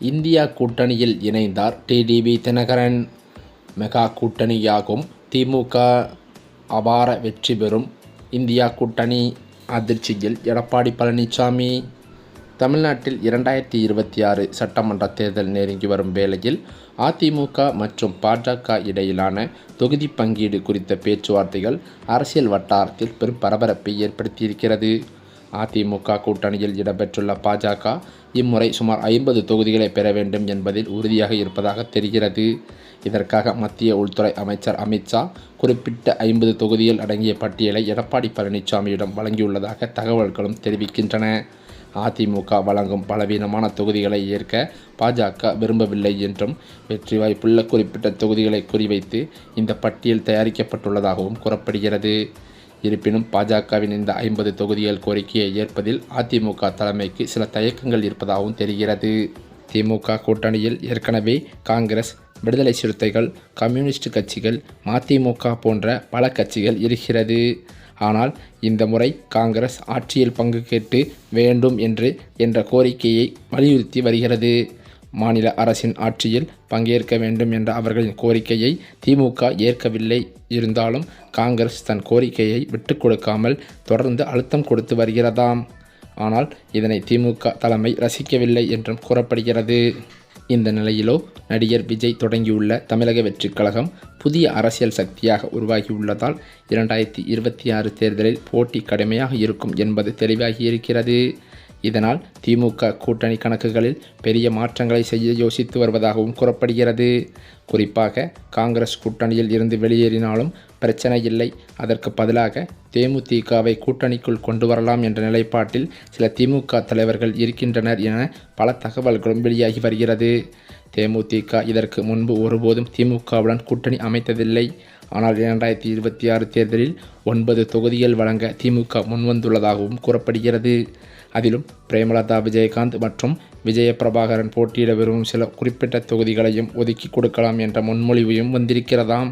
India கூட்டணியில் இணைந்தார் TTV Dinakaran. Mega கூட்டணியாகும் திமுக அபார வெற்றி பெறும். இந்தியா கூட்டணி அதிர்ச்சியில் எடப்பாடி பழனிசாமி. தமிழ்நாட்டில் 2026 சட்டமன்ற தேர்தல் நெருங்கி வரும் வேளையில் அதிமுக மற்றும் பாஜக இடையிலான தொகுதி பங்கீடு குறித்த பேச்சுவார்த்தைகள் அரசியல் வட்டாரத்தில் பெரும் பரபரப்பை ஏற்படுத்தியிருக்கிறது. அதிமுக கூட்டணியில் இடம்பெற்றுள்ள பாஜக இம்முறை சுமார் 50 தொகுதிகளை பெற வேண்டும் என்பதில் உறுதியாக இருப்பதாக தெரிகிறது. இதற்காக மத்திய உள்துறை அமைச்சர் அமித்ஷா குறிப்பிட்ட 50 தொகுதிகள் அடங்கிய பட்டியலை எடப்பாடி பழனிசாமியிடம் வழங்கியுள்ளதாக தகவல்களும் தெரிவிக்கின்றன. அதிமுக வழங்கும் பலவீனமான தொகுதிகளை ஏற்க பாஜக விரும்பவில்லை என்றும், வெற்றி வாய்ப்புள்ள குறிப்பிட்ட தொகுதிகளை குறிவைத்து இந்த பட்டியல் தயாரிக்கப்பட்டுள்ளதாகவும் கூறப்படுகிறது. இருப்பினும் பாஜகவின் இந்த 50 தொகுதிகள் கோரிக்கையை ஏற்பதில் அதிமுக தலைமைக்கு சில தயக்கங்கள் இருப்பதாகவும் தெரிகிறது. திமுக கூட்டணியில் ஏற்கனவே காங்கிரஸ், விடுதலை சிறுத்தைகள், கம்யூனிஸ்ட் கட்சிகள், மதிமுக போன்ற பல கட்சிகள் இருக்கிறது. ஆனால் இந்த முறை காங்கிரஸ் ஆட்சியில் பங்கு கேட்டு வேண்டும் என்ற கோரிக்கையை வலியுறுத்தி வருகிறது. மாநில அரசின் ஆட்சியில் பங்கேற்க வேண்டும் என்ற அவர்களின் கோரிக்கையை திமுக ஏற்கவில்லை. இருந்தாலும் காங்கிரஸ் தன் கோரிக்கையை விட்டுக் கொடுக்காமல் தொடர்ந்து அழுத்தம் கொடுத்து வருகிறதாம். ஆனால் இதனை திமுக தலைமை ரசிக்கவில்லை என்றும் கூறப்படுகிறது. இந்த நிலையிலோ நடிகர் விஜய் தொடங்கியுள்ள தமிழக வெற்றிக் கழகம் புதிய அரசியல் சக்தியாக உருவாகியுள்ளதால் 2026 தேர்தலில் போட்டி கடுமையாக இருக்கும் என்பது தெளிவாகியிருக்கிறது. இதனால் திமுக கூட்டணி கணக்குகளில் பெரிய மாற்றங்களை செய்ய யோசித்து வருவதாகவும் கூறப்படுகிறது. குறிப்பாக காங்கிரஸ் கூட்டணியில் இருந்து வெளியேறினாலும் பிரச்சனை இல்லை, அதற்கு பதிலாக தேமுதிகவை கூட்டணிக்குள் கொண்டு வரலாம் என்ற நிலைப்பாட்டில் சில திமுக தலைவர்கள் இருக்கின்றனர் என பல தகவல்களும் வெளியாகி வருகிறது. தேமுதிக இதற்கு முன்பு ஒருபோதும் திமுகவுடன் கூட்டணி அமைத்ததில்லை. ஆனால் 2026 தேர்தலில் 9 தொகுதிகள் வழங்க திமுக முன்வந்துள்ளதாகவும் கூறப்படுகிறது. அதிலும் பிரேமலதா விஜயகாந்த் மற்றும் விஜயபிரபாகரன் போட்டியிட விரும்பும் சில குறிப்பிட்ட தொகுதிகளையும் ஒதுக்கி கொடுக்கலாம் என்ற முன்மொழிவையும் வந்திருக்கிறதாம்.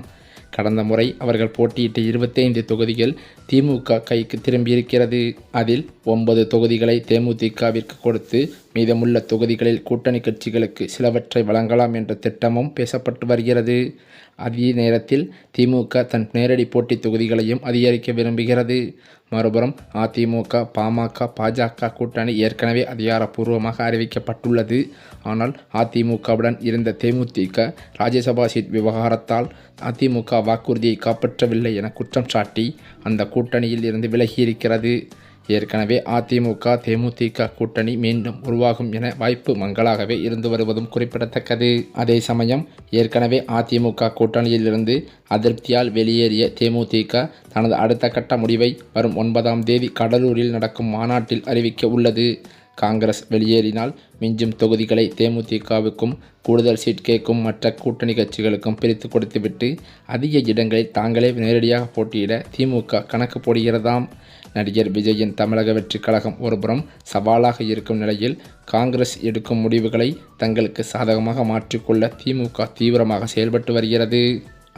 கடந்த முறை அவர்கள் போட்டியிட்ட 25 தொகுதிகள் திமுக கைக்கு திரும்பியிருக்கிறது. அதில் 9 தொகுதிகளை தேமுதிகவிற்கு கொடுத்து மீதமுள்ள தொகுதிகளில் கூட்டணி கட்சிகளுக்கு சிலவற்றை வழங்கலாம் என்ற திட்டமும் பேசப்பட்டு வருகிறது. அதே நேரத்தில் திமுக தன் நேரடி போட்டி தொகுதிகளையும் அதிகரிக்க விரும்புகிறது. மறுபுறம் அதிமுக, பாமக, பாஜக கூட்டணி ஏற்கனவே அதிகாரப்பூர்வமாக அறிவிக்கப்பட்டுள்ளது. ஆனால் அதிமுகவுடன் இருந்த தேமுதிக ராஜ்யசபா சீட் விவகாரத்தால் அதிமுக வாக்குறுதியை காப்பாற்றவில்லை என குற்றம் சாட்டி அந்த கூட்டணியில் இருந்து விலகியிருக்கிறது. ஏற்கனவே அதிமுக தேமுதிக கூட்டணி மீண்டும் உருவாகும் என வாய்ப்பு மங்கலாகவே இருந்து வருவதும் குறிப்பிடத்தக்கது. அதே சமயம் ஏற்கனவே அதிமுக கூட்டணியில் இருந்து அதிருப்தியால் வெளியேறிய தேமுதிக தனது அடுத்த கட்ட முடிவை வரும் 9ஆம் தேதி கடலூரில் நடக்கும் மாநாட்டில் அறிவிக்க உள்ளது. காங்கிரஸ் வெளியேறினால் மிஞ்சும் தொகுதிகளை தேமுதிகவுக்கும், கூடுதல் சீட் கேட்கும் மற்ற கூட்டணி கட்சிகளுக்கும் பிரித்து கொடுத்துவிட்டு அதிக இடங்களில் தாங்களே நேரடியாக போட்டியிட திமுக கணக்கு போடுகிறதாம். நடிகர் விஜயின் தமிழக வெற்றிக் கழகம் ஒருபுறம் சவாலாக இருக்கும் நிலையில் காங்கிரஸ் எடுக்கும் முடிவுகளை தங்களுக்கு சாதகமாக மாற்றிக்கொள்ள திமுக தீவிரமாக செயல்பட்டு வருகிறது.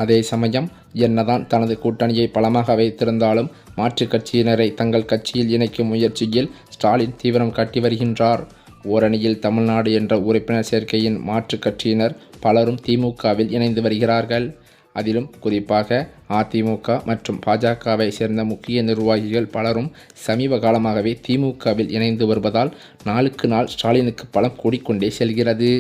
அதே சமயம் என்னதான் தனது கூட்டணியை பலமாக வைத்திருந்தாலும் மாற்றுக் கட்சியினரை தங்கள் கட்சியில் இணைக்கும் முயற்சியில் ஸ்டாலின் தீவிரம் காட்டி வருகின்றார். ஓரணியில் தமிழ்நாடு என்ற உறுப்பினர் சேர்க்கையின் மாற்றுக் கட்சியினர் பலரும் திமுகவில் இணைந்து வருகிறார்கள். அதிலும் குறிப்பாக அதிமுக மற்றும் பாஜகவை சேர்ந்த முக்கிய நிர்வாகிகள் பலரும் சமீப காலமாகவே திமுகவில் இணைந்து வருவதால் நாளுக்கு நாள் ஸ்டாலினுக்கு பலம் கூடிக்கொண்டே செல்கிறது.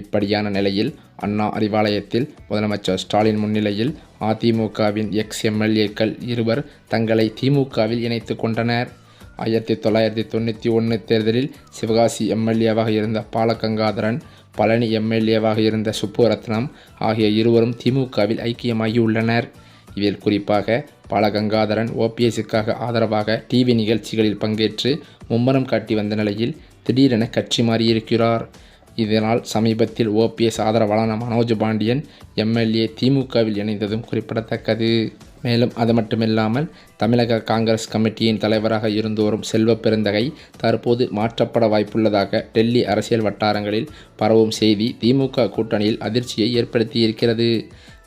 இப்படியான நிலையில் அண்ணா அறிவாலயத்தில் முதலமைச்சர் ஸ்டாலின் முன்னிலையில் அதிமுகவின் எக்ஸ்-எம்எல்ஏக்கள் இருவர் தங்களை திமுகவில் இணைத்து கொண்டனர். 1991 தேர்தலில் சிவகாசி எம்எல்ஏவாக இருந்த பாலகங்காதரன், பழனி எம்எல்ஏவாக இருந்த சுப்புரத்னம் ஆகிய இருவரும் திமுகவில் ஐக்கியமாகியுள்ளனர். இதில் குறிப்பாக பாலகங்காதரன் ஓபிஎஸ்ஸுக்காக ஆதரவாக டிவி நிகழ்ச்சிகளில் பங்கேற்று மும்முரம் காட்டி வந்த நிலையில் திடீரென கட்சி மாறியிருக்கிறார். இதனால் சமீபத்தில் ஓபிஎஸ் ஆதரவாளரான மனோஜ் பாண்டியன் எம்எல்ஏ திமுகவில் இணைந்ததும் குறிப்பிடத்தக்கது. மேலும் அது மட்டுமில்லாமல் தமிழக காங்கிரஸ் கமிட்டியின் தலைவராக இருந்து வரும் செல்வ பெருந்தகை தற்போது மாற்றப்பட வாய்ப்புள்ளதாக டெல்லி அரசியல் வட்டாரங்களில் பரவும் செய்தி திமுக கூட்டணியில் அதிர்ச்சியை ஏற்படுத்தியிருக்கிறது.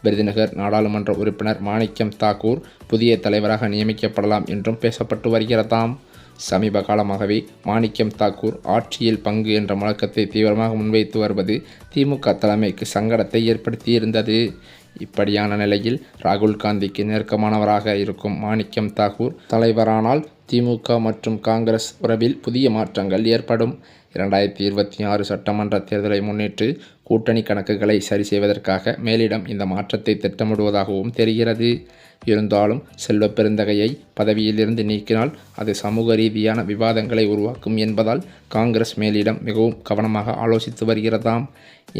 விருதுநகர் நாடாளுமன்ற உறுப்பினர் மாணிக்கம் தாக்கூர் புதிய தலைவராக நியமிக்கப்படலாம் என்றும் பேசப்பட்டு வருகிறதாம். சமீப காலமாகவே மாணிக்கம் தாக்கூர் ஆட்சியில் பங்கு என்ற முழக்கத்தை தீவிரமாக முன்வைத்து வருவது திமுக தலைமைக்கு சங்கடத்தை ஏற்படுத்தியிருந்தது. இப்படியான நிலையில் ராகுல் காந்திக்கு நெருக்கமானவராக இருக்கும் மாணிக்கம் தாக்கூர் தலைவரானால் திமுக மற்றும் காங்கிரஸ் உறவில் புதிய மாற்றங்கள் ஏற்படும். 2026 சட்டமன்ற தேர்தலை முன்னிட்டு கூட்டணி கணக்குகளை சரி செய்வதற்காக மேலிடம் இந்த மாற்றத்தை திட்டமிடுவதாகவும் தெரிகிறது. இருந்தாலும் செல்வ பெருந்தகையை பதவியிலிருந்து நீக்கினால் அது சமூக ரீதியான விவாதங்களை உருவாக்கும் என்பதால் காங்கிரஸ் மேலிடம் மிகவும் கவனமாக ஆலோசித்து வருகிறதாம்.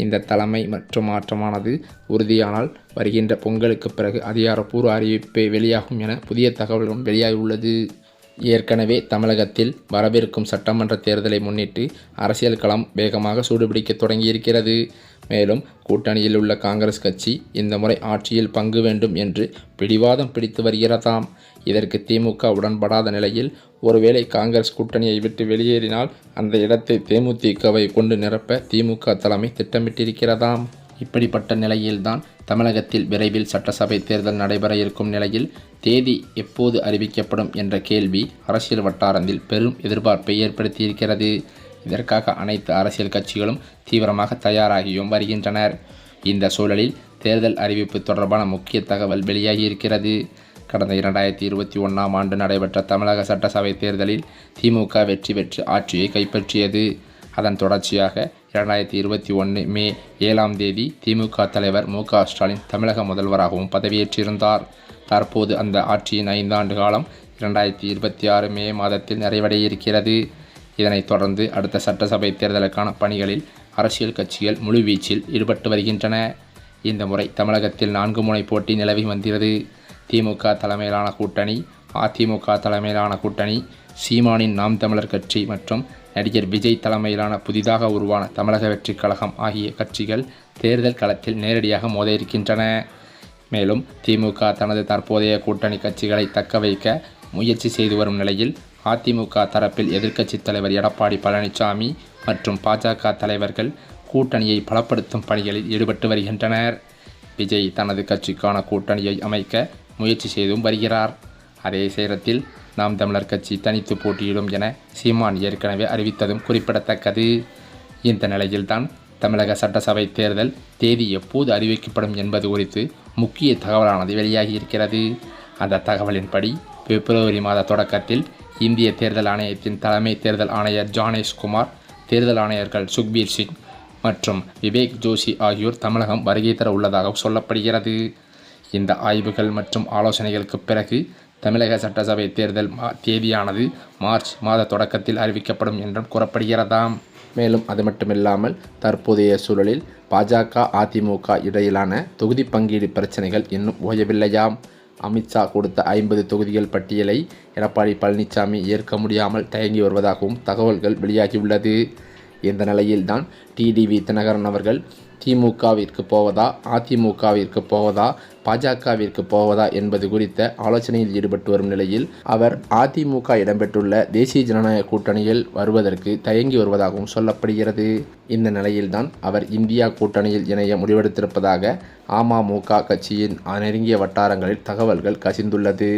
இந்த தலைமை மற்றும் மாற்றமானது உறுதியானால் வருகின்ற பொங்கலுக்கு பிறகு அதிகாரப்பூர்வ அறிவிப்பே வெளியாகும் என புதிய தகவல்களும் வெளியாகியுள்ளது. ஏற்கனவே தமிழகத்தில் வரவிருக்கும் சட்டமன்ற தேர்தலை முன்னிட்டு அரசியல் களம் வேகமாக சூடுபிடிக்க தொடங்கியிருக்கிறது. மேலும் கூட்டணியில் உள்ள காங்கிரஸ் கட்சி இந்த முறை ஆட்சியில் பங்கு வேண்டும் என்று பிடிவாதம் பிடித்து வருகிறதாம். இதற்கு திமுக உடன்படாத நிலையில் ஒருவேளை காங்கிரஸ் கூட்டணியை விட்டு வெளியேறினால் அந்த இடத்தை தேமுதிகவை கொண்டு நிரப்ப திமுக தலைமை திட்டமிட்டிருக்கிறதாம். இப்படிப்பட்ட நிலையில்தான் தமிழகத்தில் விரைவில் சட்டசபை தேர்தல் நடைபெற இருக்கும் நிலையில் தேதி எப்போது அறிவிக்கப்படும் என்ற கேள்வி அரசியல் வட்டாரத்தில் பெரும் எதிர்பார்ப்பை ஏற்படுத்தியிருக்கிறது. இதற்காக அனைத்து அரசியல் கட்சிகளும் தீவிரமாக தயாராகியும் வருகின்றனர். இந்த சூழலில் தேர்தல் அறிவிப்பு தொடர்பான முக்கிய தகவல் வெளியாகியிருக்கிறது. கடந்த 2021ஆம் ஆண்டு நடைபெற்ற தமிழக சட்டசபை தேர்தலில் திமுக வெற்றி பெற்று ஆட்சியை கைப்பற்றியது. அதன் தொடர்ச்சியாக 2021 மே 7ஆம் தேதி திமுக தலைவர் மு.க. ஸ்டாலின் தமிழக முதல்வராகவும் பதவியேற்றிருந்தார். தற்போது அந்த ஆட்சியின் 5 ஆண்டு காலம் 2026 மே மாதத்தில் நிறைவடைய இருக்கிறது. இதனைத் தொடர்ந்து அடுத்த சட்டசபை தேர்தலுக்கான பணிகளில் அரசியல் கட்சிகள் முழுவீச்சில் ஈடுபட்டு வருகின்றன. இந்த முறை தமிழகத்தில் 4 முனை போட்டி நிலவி வந்தது. திமுக தலைமையிலான கூட்டணி, அதிமுக தலைமையிலான கூட்டணி, சீமானின் நாம் தமிழர் கட்சி மற்றும் நடிகர் விஜய் தலைமையிலான புதிதாக உருவான தமிழக வெற்றிக் கழகம் ஆகிய கட்சிகள் தேர்தல் களத்தில் நேரடியாக மோத இருக்கின்றன. மேலும் திமுக தனது தற்போதைய கூட்டணி கட்சிகளை தக்க வைக்க முயற்சி செய்து வரும் நிலையில் அதிமுக தரப்பில் எதிர்க்கட்சித் தலைவர் எடப்பாடி பழனிசாமி மற்றும் பாஜக தலைவர்கள் கூட்டணியை பலப்படுத்தும் பணிகளில் ஈடுபட்டு வருகின்றனர். விஜய் தனது கட்சிக்கான கூட்டணியை அமைக்க முயற்சி செய்தும் வருகிறார். அதே நேரத்தில் நாம் தமிழர் கட்சி தனித்து போட்டியிடும் என சீமான் ஏற்கனவே அறிவித்ததும் குறிப்பிடத்தக்கது. இந்த நிலையில்தான் தமிழக சட்டசபை தேர்தல் தேதி எப்போது அறிவிக்கப்படும் என்பது குறித்து முக்கிய தகவலானது வெளியாகியிருக்கிறது. அந்த தகவலின்படி பிப்ரவரி மாத தொடக்கத்தில் இந்திய தேர்தல் ஆணையத்தின் தலைமை தேர்தல் ஆணையர் ஜானேஷ்குமார், தேர்தல் ஆணையர்கள் சுக்பீர் சிங் மற்றும் விவேக் ஜோஷி ஆகியோர் தமிழகம் வருகை தர உள்ளதாக சொல்லப்படுகிறது. இந்த ஆய்வுகள் மற்றும் ஆலோசனைகளுக்கு பிறகு தமிழக சட்டசபை தேர்தல் தேதியானது மார்ச் மாத தொடக்கத்தில் அறிவிக்கப்படும் என்றும் கூறப்படுகிறதாம். மேலும் அது மட்டுமில்லாமல் தற்போதைய சூழலில் பாஜக அதிமுக இடையிலான தொகுதி பங்கீடு பிரச்சனைகள் இன்னும் ஓயவில்லையாம். அமித்ஷா கொடுத்த 50 தொகுதிகள் பட்டியலை எடப்பாடி பழனிசாமி ஏற்க முடியாமல் தயங்கி வருவதாகவும் தகவல்கள் வெளியாகியுள்ளது. இந்த நிலையில்தான் டிடிவி தினகரன் அவர்கள் திமுகவிற்கு போவதா, அதிமுகவிற்கு போவதா, பாஜகவிற்கு போவதா என்பது குறித்த ஆலோசனையில் ஈடுபட்டு வரும் நிலையில் அவர் அதிமுக இடம்பெற்றுள்ள தேசிய ஜனநாயக கூட்டணியில் வருவதற்கு தயங்கி வருவதாகவும் சொல்லப்படுகிறது. இந்த நிலையில்தான் அவர் இந்தியா கூட்டணியில் இணைய முடிவெடுத்திருப்பதாக அமமுக கட்சியின் நெருங்கிய வட்டாரங்களில் தகவல்கள் கசிந்துள்ளது.